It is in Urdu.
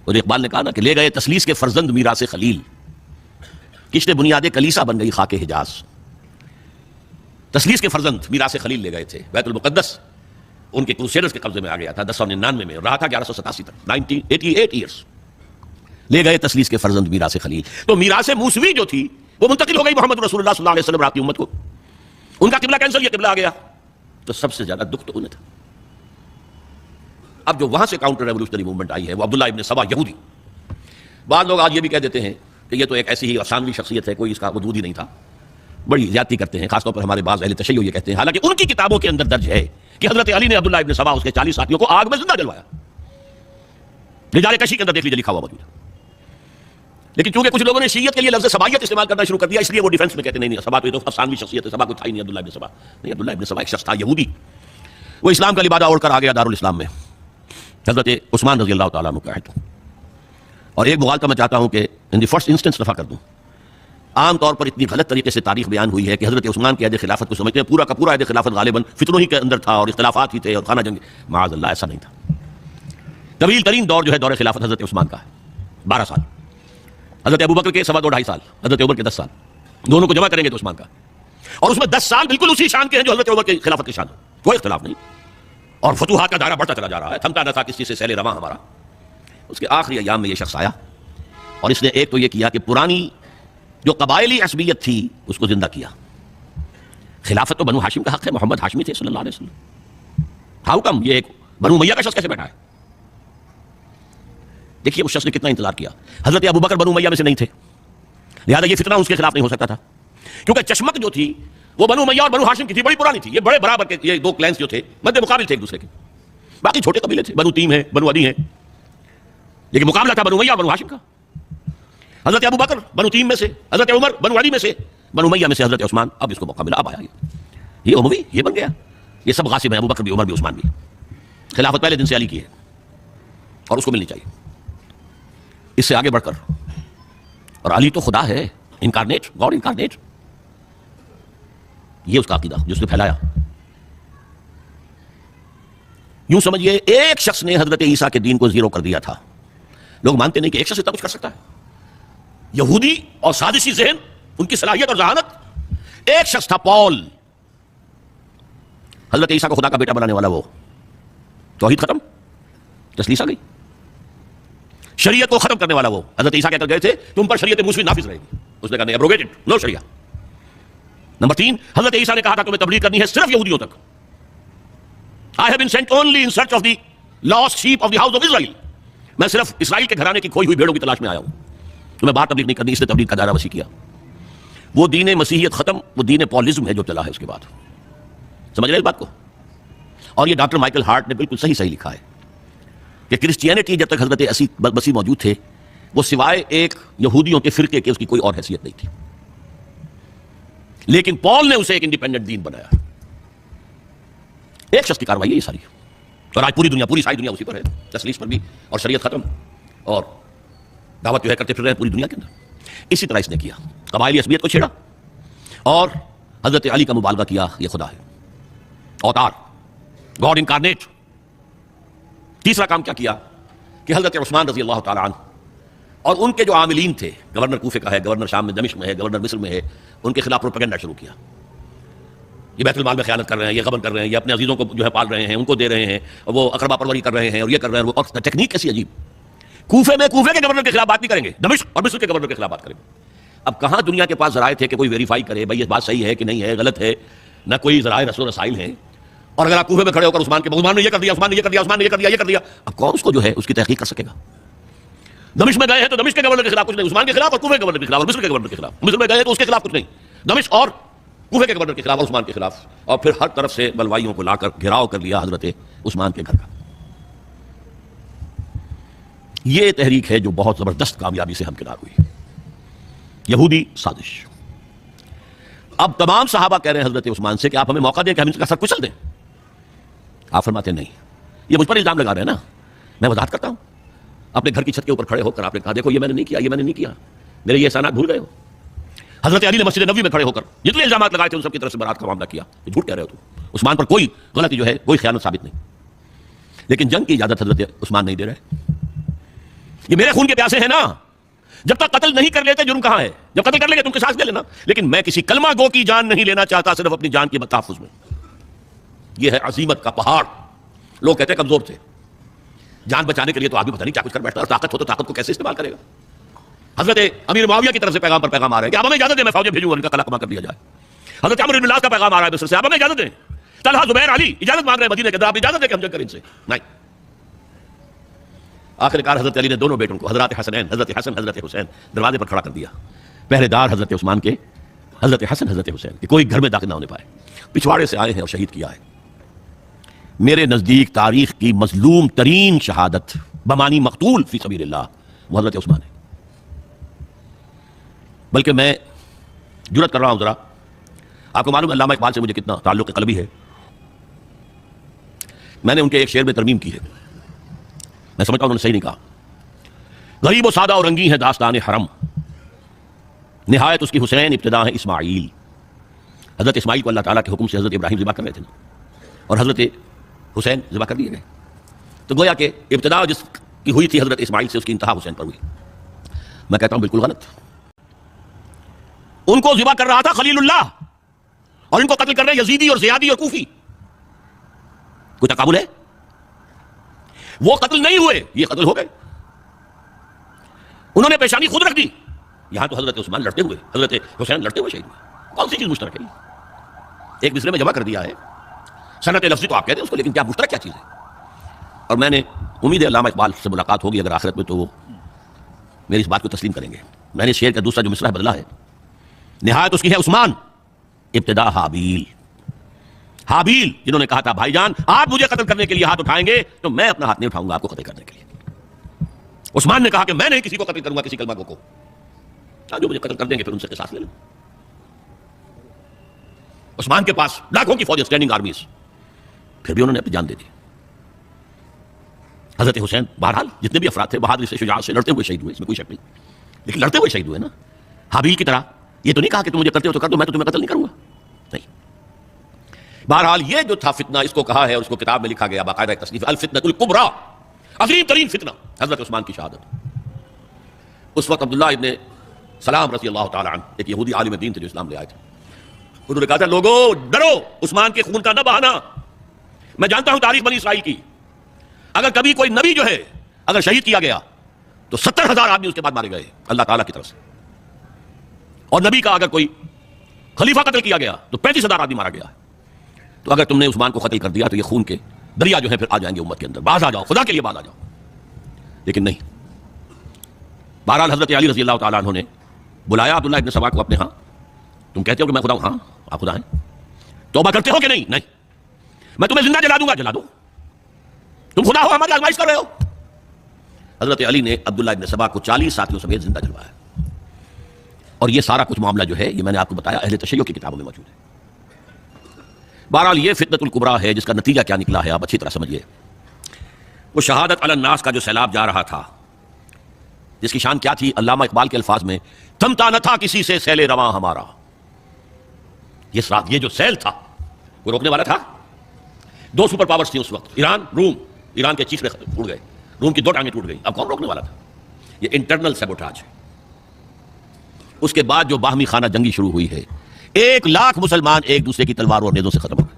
اور اقبال نے کہا نا کہ لے گئے تسلیس کے فرزند میراث خلیل، کشت بنیاد کلیسا بن گئی خاک حجاز. تسلیس کے فرزند میراث خلیل لے گئے تھے. بیت المقدس ان کے کروسیڈرز کے قبضے میں آ گیا تھا 1099 میں، رہا تھا 1187 تک، 88 ایئرس. لے گئے تسلیس کے فرزند میراث خلیل. تو میراث موسوی جو تھی وہ منتقل ہو گئی محمد رسول اللہ صلی اللہ علیہ وسلم رات کی امت کو. ان کا قبلہ کینسل، یہ قبلہ آ گیا. تو سب سے زیادہ دکھ تو انہیں تھا. اب جو وہاں سے کاؤنٹر ریولوشنری موومنٹ آئی ہے وہ عبداللہ ابن سبا یہودی. بعض لوگ آج یہ بھی کہہ دیتے ہیں کہ یہ تو ایک ایسی ہی افسانوی شخصیت ہے، کوئی اس کا وجود ہی نہیں تھا. بڑی زیادتی کرتے ہیں، خاص طور پر ہمارے بعض اہل تشیع یہ کہتے ہیں، حالانکہ ان کی کتابوں کے اندر درج ہے کہ حضرت علی نے عبداللہ ابن سبا اس کے 40 ساتھیوں کو آگ میں زندہ جلوایا. رجال کشی کے اندر دیکھ لیجیے لکھا ہوا موجود ہے. لیکن چونکہ کچھ لوگوں نے شیعت کے لیے لفظ سبائیت استعمال کرنا شروع کر دیا، اس لیے وہ ڈیفنس میں کہتے نہیں سبا تو افسانوی شخصیت ہے، سبا کوئی تھا ہی نہیں عبداللہ ابن سبا. نہیں، عبداللہ ابن سبا ایک شخص تھا یہودی. وہ اسلام کا لبادہ اوڑھ کر آ گیا دارالاسلام میں حضرت عثمان رضی اللہ تعالیٰ عنہ کا عہد. اور ایک مغالطہ میں چاہتا ہوں کہ ان دی فرسٹ انسٹنس رفع کر دوں. عام طور پر اتنی غلط طریقے سے تاریخ بیان ہوئی ہے کہ حضرت عثمان کے عہد خلافت کو سمجھتے ہیں پورا کا پورا عہد خلافت غالباً فتنوں ہی کے اندر تھا اور اختلافات ہی تھے اور خانہ جنگ. معاذ اللہ، ایسا نہیں تھا. طویل ترین دور جو ہے دور خلافت حضرت عثمان کا ہے، 12 سال. حضرت ابوبکر کے 2.5 2.5 سال، حضرت عمر کے 10 سال. دونوں کو جمع کریں گے تو عثمان کا. اور اس میں 10 سال بالکل اسی شان کے ہیں جو حضرت عمر کے خلافت کے شان ہے، کوئی اختلاف نہیں. اور فتوحات کا دائرہ بڑھتا چلا جا رہا ہے، تھمتا نہ تھا کسی سے سیل رواں ہمارا. اس کے آخری ایام میں یہ شخص آیا اور اس نے ایک تو یہ کیا کہ پرانی جو قبائلی عصبیت تھی اس کو زندہ کیا. خلافت تو بنو ہاشم کا حق ہے، محمد ہاشمی تھے صلی اللہ علیہ وسلم. ہاؤ کم یہ ایک بنو امیہ کا شخص کیسے بیٹھا ہے؟ دیکھیے اس شخص نے کتنا انتظار کیا. حضرت ابوبکر بنو امیہ میں سے نہیں تھے، لہذا یہ فتنہ اس کے خلاف نہیں ہو سکتا تھا، کیونکہ چشمک جو تھی وہ بنو امیہ اور بنو ہاشم کی تھی، بڑی پرانی تھی. یہ بڑے برابر کے یہ دو کلینز جو تھے مد مقابل تھے ایک دوسرے کے. باقی چھوٹے قبیلے تھے، بنو تیم ہے، بنو عدی ہے، لیکن مقابلہ تھا بنو امیہ اور بنو ہاشم کا. حضرت ابوبکر بنو تیم میں سے، حضرت عمر بنو عدی میں سے، بنو امیہ میں سے حضرت عثمان. اب اس کو موقع ملا، اب آیا یہ اموی، یہ بن گیا. یہ سب غاصب ہیں، ابوبکر بھی، عمر بھی، عثمان بھی. خلافت پہلے دن سے علی کی ہے اور اس کو ملنی چاہیے اس سے آگے بڑھ کر. اور علی تو خدا ہے، انکارنیٹ، گاڈ انکارنیٹ. یہ اس کا عقیدہ جس نے پھیلایا. یوں سمجھئے ایک شخص نے حضرت عیسیٰ کے دین کو زیرو کر دیا تھا. لوگ مانتے نہیں کہ ایک شخص اتنا کچھ کر سکتا ہے. یہودی اور سازشی ذہن، ان کی صلاحیت اور ذہانت. ایک شخص تھا پال، حضرت عیسیٰ کو خدا کا بیٹا بنانے والا. وہ توحید ختم، تسلیس آ گئی. شریعت کو ختم کرنے والا وہ حضرت عیسیٰ کہہ کر گئے تھے تم پر شریعت موسوی نافذ رہے گی. اس نے کہا نہیں، ایبروگیٹڈ، نو شریعہ. نمبر 3، حضرت عیسیٰ نے کہا تھا تمہیں تبلیغ کرنی ہے صرف یہودیوں تک. I have been sent only in search of the lost sheep of the house of Israel. میں صرف اسرائیل کے گھرانے کی کھوئی ہوئی بھیڑوں کی تلاش میں آیا ہوں. تمہیں باہر تبلیغ نہیں کرنی. اس نے تبلیغ کا دائرہ وسیع کیا. وہ دین مسیحیت ختم، وہ دین پالزم ہے جو چلا ہے اس کے بعد. سمجھ رہے اس بات کو؟ اور یہ ڈاکٹر مائیکل ہارٹ نے بالکل صحیح لکھا ہے کہ کرسچینٹی جب تک حضرت مسیح موجود تھے وہ سوائے ایک یہودیوں کے فرقے کے اس کی کوئی اور حیثیت نہیں تھی. لیکن پال نے اسے ایک انڈیپینڈنٹ دین بنایا. ایک شخص کی کاروائی ہے یہ ساری. اور آج پوری دنیا، پوری ساری دنیا اسی پر ہے، تسلیس پر بھی، اور شریعت ختم، اور دعوت جو ہے کرتے پھر رہے ہیں پوری دنیا کے اندر. اسی طرح اس نے کیا، قبائلی عصبیت کو چھیڑا اور حضرت علی کا مبالغہ کیا یہ خدا ہے، اوتار، گاڈ انکارنیٹ. تیسرا کام کیا کیا کہ حضرت عثمان رضی اللہ تعالیٰ عنہ اور ان کے جو عاملین تھے، گورنر کوفے کا ہے، گورنر شام میں دمشق میں ہے، گورنر مصر میں ہے، ان کے خلاف پروپیگنڈا شروع کیا. یہ بیت المال میں خیانت کر رہے ہیں، یہ غبن کر رہے ہیں، یہ اپنے عزیزوں کو جو ہے پال رہے ہیں، ان کو دے رہے ہیں، وہ اقربا پروری کر رہے ہیں، اور یہ کر رہے ہیں. اور ٹیکنیک کیسی عجیب. کوفے میں کوفے کے گورنر کے خلاف بات نہیں کریں گے، دمشق اور مصر کے گورنر کے خلاف بات کریں گے. اب کہاں دنیا کے پاس ذرائع تھے کہ کوئی ویریفائی کرے بھائی یہ بات صحیح ہے کہ نہیں ہے، غلط ہے؟ نہ کوئی ذرائع رسول رسائل ہیں. اور اگر آپ کوفے میں کھڑے ہو کر عثمان نے یہ کر دیا، عثمان نے یہ کر دیا، عثمان نے یہ کر دیا، یہ کر دیا، اب کون اس کو جو ہے اس کی تحقیق کر سکے گا؟ دمشق میں گئے ہیں تو دمشق کے گورنر کے خلاف کچھ نہیں، عثمان کے خلاف اور کوفے کے گورنر کے خلاف اور مصر کے گورنر کے خلاف. مصر میں گئے تو اس کے خلاف کچھ نہیں، دمشق اور کوفے کے گورنر کے خلاف اور عثمان کے خلاف. اور پھر ہر طرف سے بلوائیوں کو لا کر گھراؤ کر لیا حضرت عثمان کے گھر کا. یہ تحریک ہے جو بہت زبردست کامیابی سے ہمکنار ہوئی. یہودی سازش. اب تمام صحابہ کہہ رہے ہیں حضرت عثمان سے کہ آپ ہمیں موقع دیں کہ ہم ان کا سر کچل دیں. آپ فرماتے نہیں، یہ مجھ پر الزام لگا رہے ہیں نا. میں وضاحت کرتا ہوں. اپنے گھر کی چھت کے اوپر کھڑے ہو کر آپ نے کہا دیکھو یہ میں نے نہیں کیا، یہ میں نے نہیں کیا، میرے یہ احسانات بھول گئے ہو. حضرت علی نے مسجد نبوی میں کھڑے ہو کر جتنے الزامات لگائے تھے ان سب کی طرف سے برات کا معاملہ کیا. یہ جھوٹ کہہ رہے ہو تم. عثمان پر کوئی غلطی جو ہے، کوئی خیانت ثابت نہیں. لیکن جنگ کی اجازت حضرت عثمان نہیں دے رہے. یہ میرے خون کے پیاسے ہیں نا. جب تک قتل نہیں کر لیتے جرم کہاں ہے؟ جب قتل کر لیں گے تم کے ساتھ لے لینا. لیکن میں کسی کلمہ گو کی جان نہیں لینا چاہتا, صرف اپنی جان کے تحفظ میں. یہ ہے عظیمت کا پہاڑ. لوگ کہتے ہیں کمزور تھے, جان بچانے کے لیے تو آدمی پتہ نہیں کیا کچھ کر بیٹھتا, اور طاقت ہو تو طاقت کو کیسے استعمال کرے گا. حضرت امیر معاویہ کی طرف سے پیغام پر پیغام آ رہے ہیں کہ اب ہمیں اجازت دیں میں فوجیں بھیجوں ان کا قلعہ کما کر دیا جائے. حضرت عمرو بن العاص کا پیغام آ رہا ہے مصر سے, اب ہمیں اجازت دیں. طلحہ زبیر علی اجازت مانگ رہے ہیں مدینے کے اندر, آپ اجازت دیں کہ ہم جنگ کریں ان سے. نہیں. آخر کار حضرت علی نے دونوں بیٹوں کو حضرت حسنین, حضرت حسن حضرت حسین دروازے پر کھڑا کر دیا. پہرے دار حضرت عثمان کے, حضرت حسن حضرت حسین کہ کوئی گھر میں داخل نہ ہونے پائے. پچھواڑے سے آئے ہیں اور شہید کیا ہے. میرے نزدیک تاریخ کی مظلوم ترین شہادت بمانی مقتول فی سبیل اللہ وہ حضرت عثمان ہے. بلکہ میں جرات کر رہا ہوں ذرا, آپ کو معلوم ہے علامہ اقبال سے مجھے کتنا تعلق قلبی ہے. میں نے ان کے ایک شعر میں ترمیم کی ہے, میں سمجھتا ہوں انہوں نے صحیح نہیں کہا. غریب و سادہ اور رنگی ہے داستان حرم, نہایت اس کی حسین ابتدا ہے اسماعیل. حضرت اسماعیل کو اللہ تعالیٰ کے حکم سے حضرت ابراہیم ذبح کر رہے تھے اور حضرت حسین ذبح کر دیے گئے. تو گویا کہ ابتدا جس کی ہوئی تھی حضرت اسماعیل سے, اس کی انتہا حسین پر ہوئی. میں کہتا ہوں بالکل غلط. ان کو ذبح کر رہا تھا خلیل اللہ, اور ان کو قتل کر رہے یزیدی اور زیادی اور کوفی. کوئی تقابل ہے؟ وہ قتل نہیں ہوئے, یہ قتل ہو گئے. انہوں نے پیشانی خود رکھ دی. یہاں تو حضرت عثمان لڑتے ہوئے, حضرت حسین لڑتے ہوئے شہید ہوئے. کون سی چیز مشترک ہے؟ ایک دوسرے میں جمع کر دیا ہے. صنعت لفظی تو آپ کہتے ہیں اس کو, لیکن کیا مشترک کیا چیز ہے؟ اور میں نے امید ہے علامہ اقبال سے ملاقات ہوگی اگر آخرت میں, تو وہ میری اس بات کو تسلیم کریں گے. میں نے شعر کا دوسرا جو مصرع بدلا ہے, نہایت اس کی ہے عثمان ابتدا حابیل. حابیل جنہوں نے کہا تھا بھائی جان آپ مجھے قتل کرنے کے لیے ہاتھ اٹھائیں گے تو میں اپنا ہاتھ نہیں اٹھاؤں گا آپ کو قتل کرنے کے لیے. عثمان نے کہا کہ میں نہیں کسی کو قتل کروں گا, کسی کلمہ گو کو, جو مجھے قتل کر دیں گے پھر ان سے قصاص لے لوں. عثمان کے پاس لاکھوں کی فوج, اسٹینڈنگ آرمیز, پھر بھی انہوں نے اپنی جان دے دی. حضرت حسین بہرحال جتنے بھی افراد تھے بہادری سے شجاعت سے لڑتے ہوئے شہید ہوئے, اس میں کوئی شک نہیں, لیکن لڑتے ہوئے شہید ہوئے نا. حابیل کی طرح یہ تو نہیں کہا کہ تم مجھے کرتے ہو تو کر دو, میں تو تمہیں قتل نہیں کروں گا. نہیں. بہرحال یہ جو تھا فتنہ, اس کو کہا ہے اور اس کو کتاب میں لکھا گیا باقاعدہ ایک تصنیف, الفتنۃ الکبریٰ, عظیم ترین فتنہ حضرت عثمان کی شہادت. اس وقت عبداللہ ابن سلام رضی اللہ تعالی عنہ ایک یہودی عالم دین تھے جو اسلام لے آئے تھے. انہوں نے کہا تھا لوگو ڈرو, عثمان کے خون کا نہ بہانا. میں جانتا ہوں تاریخ بنی اسرائیل کی, اگر کبھی کوئی نبی جو ہے اگر شہید کیا گیا تو 70,000 آدمی اس کے بعد مارے گئے اللہ تعالیٰ کی طرف سے, اور نبی کا اگر کوئی خلیفہ قتل کیا گیا تو 35,000 آدمی مارا گیا. تو اگر تم نے عثمان کو قتل کر دیا تو یہ خون کے دریا جو ہے پھر آ جائیں گے امت کے اندر. باز آ جاؤ, خدا کے لیے باز آ جاؤ. لیکن نہیں. بہرحال حضرت علی رضی اللہ تعالیٰ عنہ نے بلایا عبداللہ ابن سبا کو اپنے ہاں. تم کہتے ہو کہ میں خدا ہوں, ہاں آپ خدا ہیں, توبہ کرتے ہو کہ نہیں؟ نہیں. میں تمہیں زندہ جلا دوں گا, جلا دو, تم خدا ہو, ہماری آزمائش کر رہے ہو. حضرت علی نے عبداللہ ابن سبا کو 40 ساتھیوں سمیت زندہ جلوایا. اور یہ سارا کچھ معاملہ جو ہے یہ میں نے آپ کو بتایا اہل تشیع کی کتابوں میں موجود ہے. بہرحال یہ فتنۃ الکبریٰ ہے جس کا نتیجہ کیا نکلا ہے آپ اچھی طرح سمجھیے. وہ شہادت علی الناس کا جو سیلاب جا رہا تھا, جس کی شان کیا تھی, علامہ اقبال کے الفاظ میں, تھمتا نہ تھا کسی سے سیل رواں ہمارا. یہ جو سیل تھا وہ روکنے والا تھا. 2 سپر پاورز تھیں اس وقت, ایران, روم. ایران کے چیخنے ٹوٹ گئے, روم کی 2 ٹانگیں ٹوٹ گئیں. اب کون روکنے والا تھا؟ یہ انٹرنل سیبوٹاج ہے. اس کے بعد جو باہمی خانہ جنگی شروع ہوئی ہے, 1 لاکھ مسلمان ایک دوسرے کی تلواروں اور نیزوں سے ختم ہو گئے.